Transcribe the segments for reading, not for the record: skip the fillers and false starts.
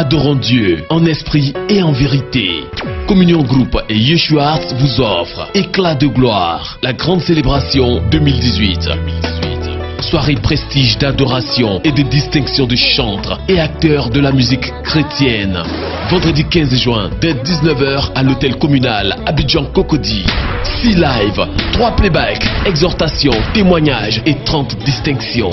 Adorons Dieu en esprit et en vérité. Communion Group et Yeshua Arts vous offrent Éclat de gloire, la grande célébration 2018. Soirée prestige d'adoration et de distinction de chantres et acteurs de la musique chrétienne. Vendredi 15 juin, dès 19 h à l'hôtel communal Abidjan Cocody. 6 lives, 3 playbacks, exhortations, témoignages et 30 distinctions.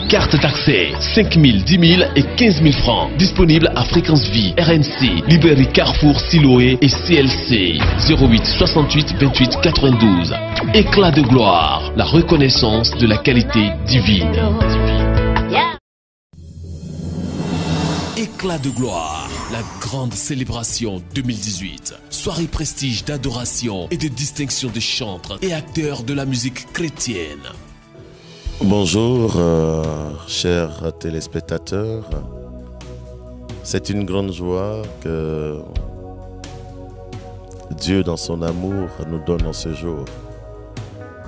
Carte d'accès 5 000, 10 000 et 15 000 francs. Disponible à Fréquence Vie, RNC, Librairie Carrefour, Siloé et CLC. 08 68 28 92. Éclat de gloire, la reconnaissance de la qualité divine. Éclat de gloire, la grande célébration 2018. Soirée prestige d'adoration et de distinction de chantres et acteurs de la musique chrétienne. Bonjour, chers téléspectateurs. C'est une grande joie que Dieu, dans son amour, nous donne en ce jour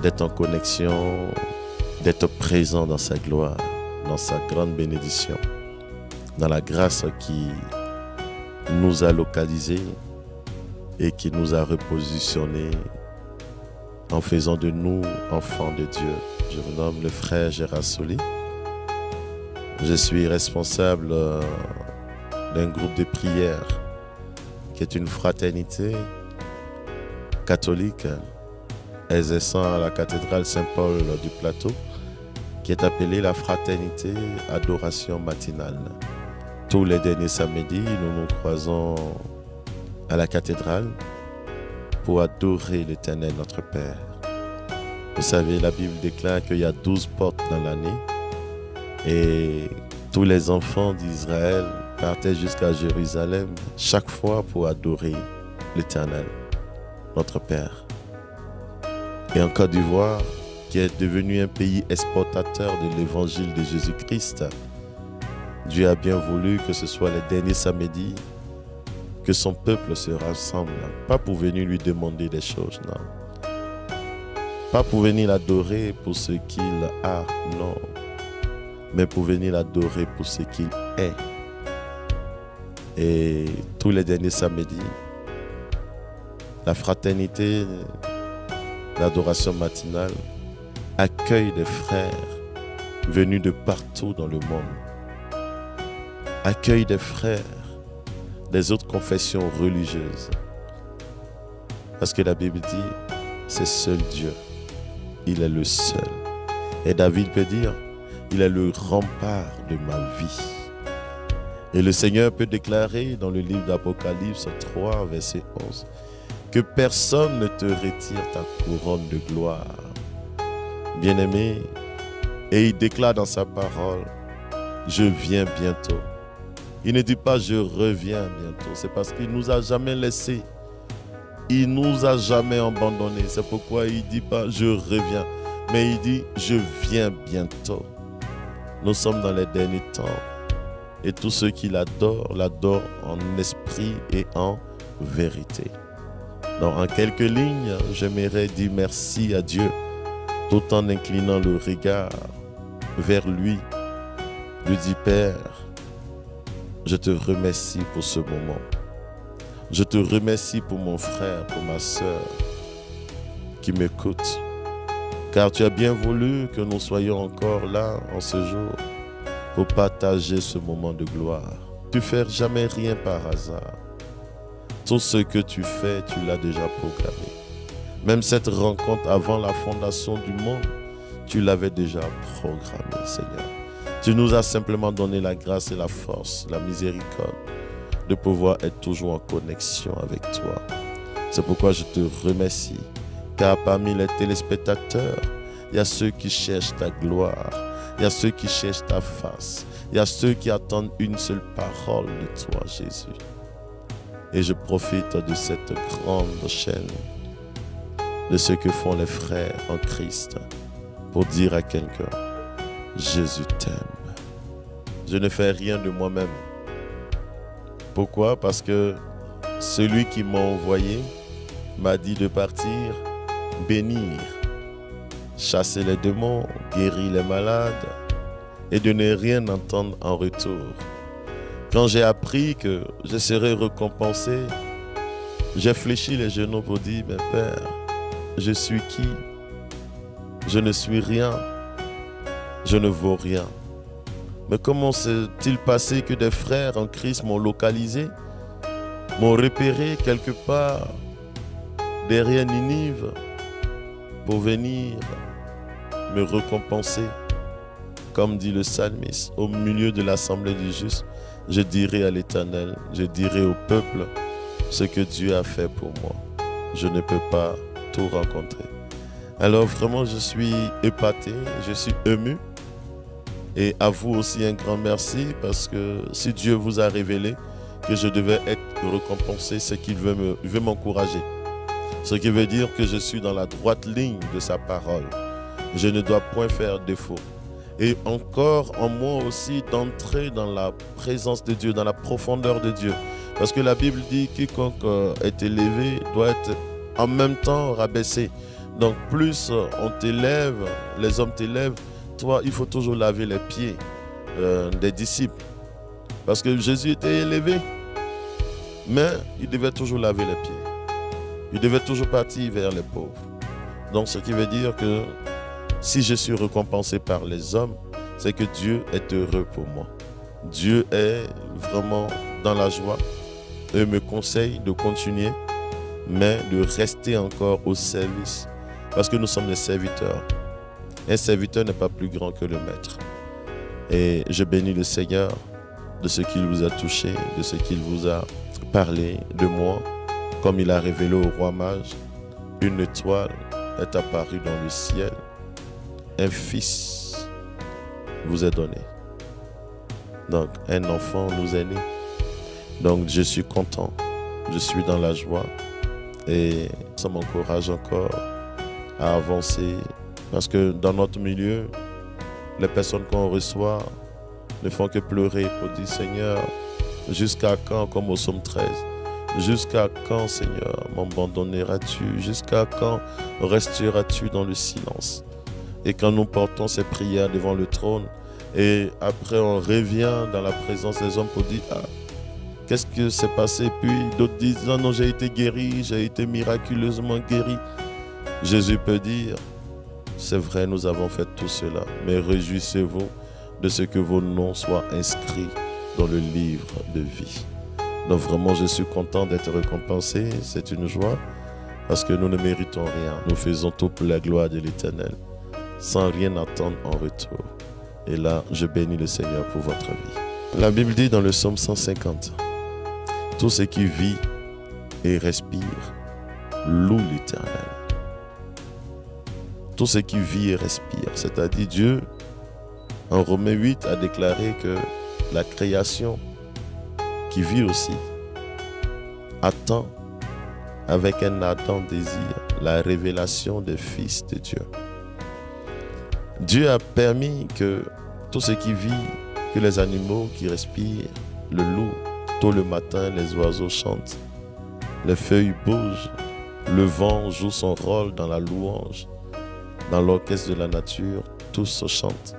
d'être en connexion, d'être présent dans sa gloire, dans sa grande bénédiction, dans la grâce qui nous a localisés et qui nous a repositionnés en faisant de nous enfants de Dieu. Je me nomme le frère Gérard Soli. Je suis responsable d'un groupe de prière qui est une fraternité catholique exerçant à la cathédrale Saint-Paul du Plateau, qui est appelée la fraternité adoration matinale. Tous les derniers samedis, nous nous croisons à la cathédrale pour adorer l'Éternel notre Père. Vous savez, la Bible déclare qu'il y a 12 portes dans l'année et tous les enfants d'Israël partaient jusqu'à Jérusalem chaque fois pour adorer l'Éternel, notre Père. Et en Côte d'Ivoire, qui est devenu un pays exportateur de l'évangile de Jésus-Christ, Dieu a bien voulu que ce soit les derniers samedis que son peuple se rassemble, pas pour venir lui demander des choses, non. Pas pour venir l'adorer pour ce qu'il a, non. Mais pour venir l'adorer pour ce qu'il est. Et tous les derniers samedis, la fraternité d'adoration matinale accueille des frères venus de partout dans le monde. Accueille des frères des autres confessions religieuses. Parce que la Bible dit, c'est seul Dieu. Il est le seul. Et David peut dire, il est le rempart de ma vie. Et le Seigneur peut déclarer dans le livre d'Apocalypse 3, verset 11, que personne ne te retire ta couronne de gloire. Bien-aimé, et il déclare dans sa parole, je viens bientôt. Il ne dit pas je reviens bientôt, c'est parce qu'il ne nous a jamais laissés. Il ne nous a jamais abandonnés. C'est pourquoi il ne dit pas je reviens, mais il dit je viens bientôt. Nous sommes dans les derniers temps et tous ceux qui l'adorent, l'adorent en esprit et en vérité. Donc en quelques lignes, j'aimerais dire merci à Dieu tout en inclinant le regard vers lui. Je dis Père, je te remercie pour ce moment. Je te remercie pour mon frère, pour ma soeur qui m'écoute. Car tu as bien voulu que nous soyons encore là en ce jour pour partager ce moment de gloire. Tu ne fais jamais rien par hasard. Tout ce que tu fais, tu l'as déjà programmé. Même cette rencontre avant la fondation du monde, tu l'avais déjà programmée, Seigneur. Tu nous as simplement donné la grâce et la force, la miséricorde de pouvoir être toujours en connexion avec toi. C'est pourquoi je te remercie, car parmi les téléspectateurs, il y a ceux qui cherchent ta gloire, il y a ceux qui cherchent ta face, il y a ceux qui attendent une seule parole de toi, Jésus. Et je profite de cette grande chaîne, de ce que font les frères en Christ, pour dire à quelqu'un, Jésus t'aime. Je ne fais rien de moi-même. Pourquoi? Parce que celui qui m'a envoyé m'a dit de partir, bénir, chasser les démons, guérir les malades et de ne rien entendre en retour. Quand j'ai appris que je serais récompensé, j'ai fléchi les genoux pour dire, mais Père, je suis qui? Je ne suis rien. Je ne vaux rien. Mais comment s'est-il passé que des frères en Christ m'ont localisé, m'ont repéré quelque part derrière Ninive pour venir me récompenser? Comme dit le psalmiste, au milieu de l'assemblée des justes, je dirai à l'Éternel, je dirai au peuple ce que Dieu a fait pour moi. Je ne peux pas tout rencontrer. Alors vraiment, je suis épaté, je suis ému. Et à vous aussi un grand merci, parce que si Dieu vous a révélé que je devais être récompensé, c'est qu'il veut m'encourager. Ce qui veut dire que je suis dans la droite ligne de sa parole. Je ne dois point faire défaut. Et encore en moi aussi d'entrer dans la présence de Dieu, dans la profondeur de Dieu. Parce que la Bible dit que quiconque est élevé doit être en même temps rabaissé. Donc plus on t'élève, les hommes t'élèvent, toi il faut toujours laver les pieds des disciples. Parce que Jésus était élevé, mais il devait toujours laver les pieds. Il devait toujours partir vers les pauvres. Donc ce qui veut dire que si je suis récompensé par les hommes, c'est que Dieu est heureux pour moi. Dieu est vraiment dans la joie et me conseille de continuer, mais de rester encore au service. Parce que nous sommes des serviteurs. Un serviteur n'est pas plus grand que le maître. Et je bénis le Seigneur de ce qu'il vous a touché, de ce qu'il vous a parlé de moi. Comme il a révélé au roi mage, une étoile est apparue dans le ciel. Un fils vous est donné. Donc, un enfant nous est né. Donc, je suis content. Je suis dans la joie. Et ça m'encourage encore à avancer. Parce que dans notre milieu, les personnes qu'on reçoit ne font que pleurer pour dire, Seigneur, jusqu'à quand, comme au psaume 13, jusqu'à quand, Seigneur, m'abandonneras-tu? Jusqu'à quand resteras-tu dans le silence? Et quand nous portons ces prières devant le trône, et après on revient dans la présence des hommes pour dire, ah, qu'est-ce que s'est passé? Puis d'autres disent, non, non, j'ai été guéri, j'ai été miraculeusement guéri. Jésus peut dire, c'est vrai, nous avons fait tout cela, mais réjouissez-vous de ce que vos noms soient inscrits dans le livre de vie. Donc vraiment, je suis content d'être récompensé, c'est une joie, parce que nous ne méritons rien. Nous faisons tout pour la gloire de l'Éternel, sans rien attendre en retour. Et là, je bénis le Seigneur pour votre vie. La Bible dit dans le psaume 150, « Tout ce qui vit et respire loue l'Éternel. » Tout ce qui vit et respire, c'est-à-dire Dieu, en Romains 8, a déclaré que la création qui vit aussi attend avec un ardent désir la révélation des fils de Dieu. Dieu a permis que tout ce qui vit, que les animaux qui respirent, le loup, tôt le matin, les oiseaux chantent, les feuilles bougent, le vent joue son rôle dans la louange, dans l'orchestre de la nature, tous se chantent.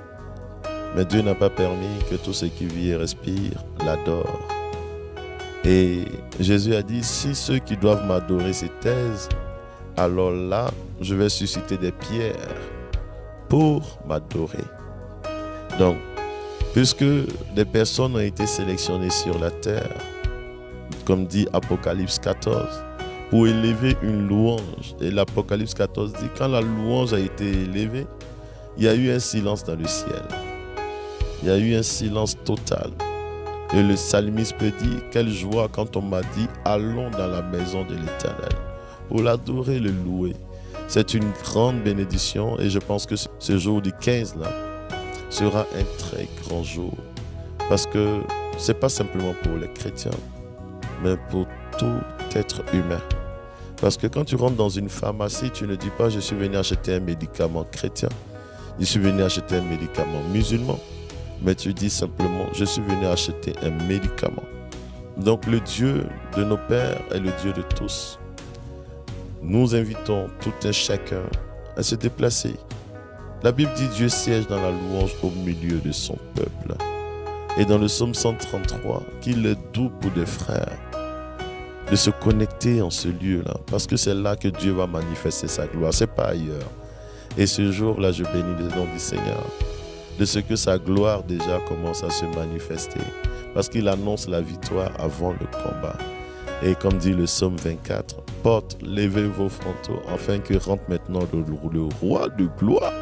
Mais Dieu n'a pas permis que tout ce qui vit et respire l'adore. Et Jésus a dit, si ceux qui doivent m'adorer se taisent, alors là, je vais susciter des pierres pour m'adorer. Donc, puisque des personnes ont été sélectionnées sur la terre, comme dit Apocalypse 14, pour élever une louange. Et l'Apocalypse 14 dit, quand la louange a été élevée, il y a eu un silence dans le ciel. Il y a eu un silence total. Et le psalmiste peut dire, quelle joie quand on m'a dit, allons dans la maison de l'Éternel, pour l'adorer, le louer. C'est une grande bénédiction et je pense que ce jour du 15 là sera un très grand jour. Parce que ce n'est pas simplement pour les chrétiens, mais pour tout être humain. Parce que quand tu rentres dans une pharmacie, tu ne dis pas, je suis venu acheter un médicament chrétien, je suis venu acheter un médicament musulman. Mais tu dis simplement, je suis venu acheter un médicament. Donc le Dieu de nos pères est le Dieu de tous. Nous invitons tout un chacun à se déplacer. La Bible dit Dieu siège dans la louange au milieu de son peuple. Et dans le psaume 133, qu'il est doux pour des frères de se connecter en ce lieu-là, parce que c'est là que Dieu va manifester sa gloire, c'est pas ailleurs. Et ce jour-là, je bénis le nom du Seigneur, de ce que sa gloire déjà commence à se manifester, parce qu'il annonce la victoire avant le combat. Et comme dit le psaume 24, porte, levez vos frontaux, afin que rentre maintenant le roi de gloire.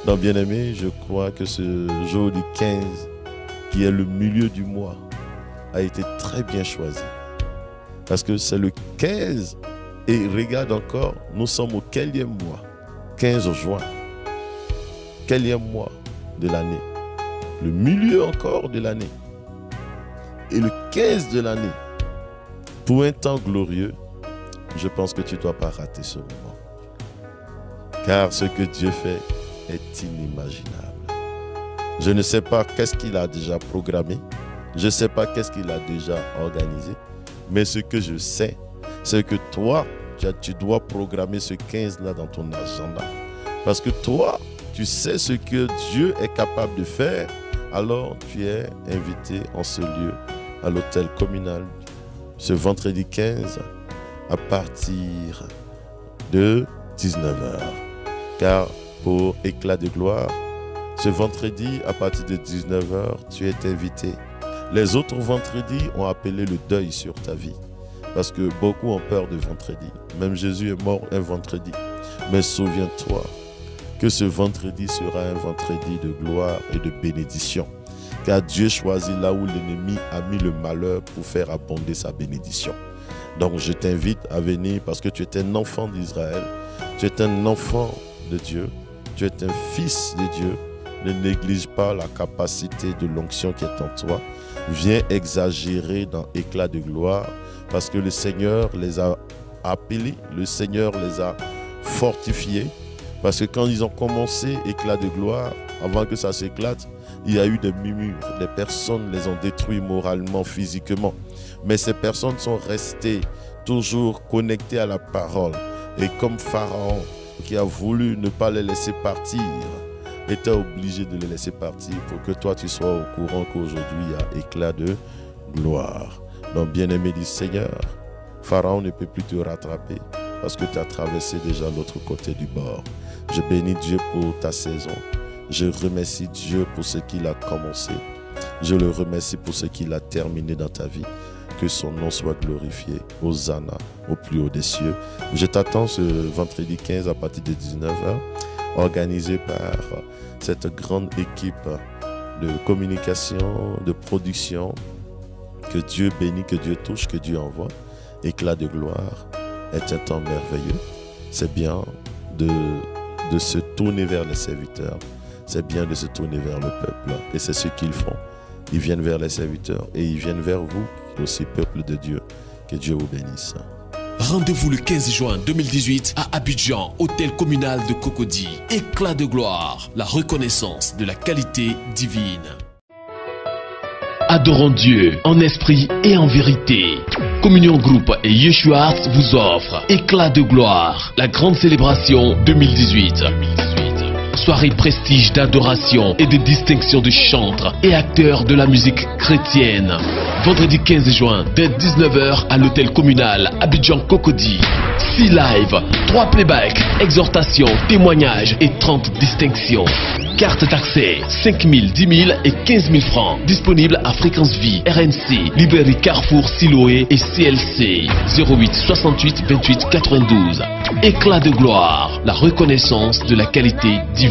Donc bien aimé, je crois que ce jour du 15, qui est le milieu du mois, a été très bien choisi. Parce que c'est le 15, et regarde encore, nous sommes au quelième mois, 15 juin, quelième mois de l'année, le milieu encore de l'année, et le 15 de l'année, pour un temps glorieux, je pense que tu ne dois pas rater ce moment. Car ce que Dieu fait est inimaginable. Je ne sais pas qu'est-ce qu'il a déjà programmé, je ne sais pas qu'est-ce qu'il a déjà organisé, mais ce que je sais, c'est que toi, tu dois programmer ce 15-là dans ton agenda. Parce que toi, tu sais ce que Dieu est capable de faire, alors tu es invité en ce lieu, à l'hôtel communal, ce vendredi 15, à partir de 19h. Car pour éclat de gloire, ce vendredi, à partir de 19h, tu es invité. Les autres vendredis ont appelé le deuil sur ta vie. Parce que beaucoup ont peur de vendredi. Même Jésus est mort un vendredi. Mais souviens-toi que ce vendredi sera un vendredi de gloire et de bénédiction. Car Dieu choisit là où l'ennemi a mis le malheur pour faire abonder sa bénédiction. Donc je t'invite à venir parce que tu es un enfant d'Israël. Tu es un enfant de Dieu. Tu es un fils de Dieu. Ne néglige pas la capacité de l'onction qui est en toi. Viens exagérer dans éclat de gloire parce que le Seigneur les a appelés, le Seigneur les a fortifiés. Parce que quand ils ont commencé éclat de gloire, avant que ça s'éclate, il y a eu des murmures. Les personnes les ont détruits moralement, physiquement. Mais ces personnes sont restées toujours connectées à la parole. Et comme Pharaon, qui a voulu ne pas les laisser partir, était obligé de les laisser partir pour que toi tu sois au courant qu'aujourd'hui il y a éclat de gloire. Donc bien-aimé du Seigneur, Pharaon ne peut plus te rattraper parce que tu as traversé déjà l'autre côté du bord. Je bénis Dieu pour ta saison. Je remercie Dieu pour ce qu'il a commencé. Je le remercie pour ce qu'il a terminé dans ta vie. Que son nom soit glorifié. Hosanna au plus haut des cieux. Je t'attends ce vendredi 15 à partir de 19h, organisé par cette grande équipe de communication, de production. Que Dieu bénit, que Dieu touche, que Dieu envoie. Éclat de gloire est un temps merveilleux. C'est bien de se tourner vers les serviteurs. C'est bien de se tourner vers le peuple. Et c'est ce qu'ils font. Ils viennent vers les serviteurs et ils viennent vers vous, aussi peuple de Dieu. Que Dieu vous bénisse. Rendez-vous le 15 juin 2018 à Abidjan, hôtel communal de Cocody. Éclat de gloire, la reconnaissance de la qualité divine. Adorons Dieu en esprit et en vérité. Communion Group et Yeshua Arts vous offrent Éclat de gloire, la grande célébration 2018. Soirée prestige d'adoration et de distinction de chantres et acteurs de la musique chrétienne. Vendredi 15 juin, dès 19h à l'hôtel communal Abidjan Cocody. 6 lives, 3 playbacks, exhortations, témoignages et 30 distinctions. Carte d'accès 5 000, 10 000 et 15 000 francs. Disponible à Fréquence Vie, RNC, Librairie Carrefour, Siloé et CLC. 08 68 28 92. Éclat de gloire, la reconnaissance de la qualité divine.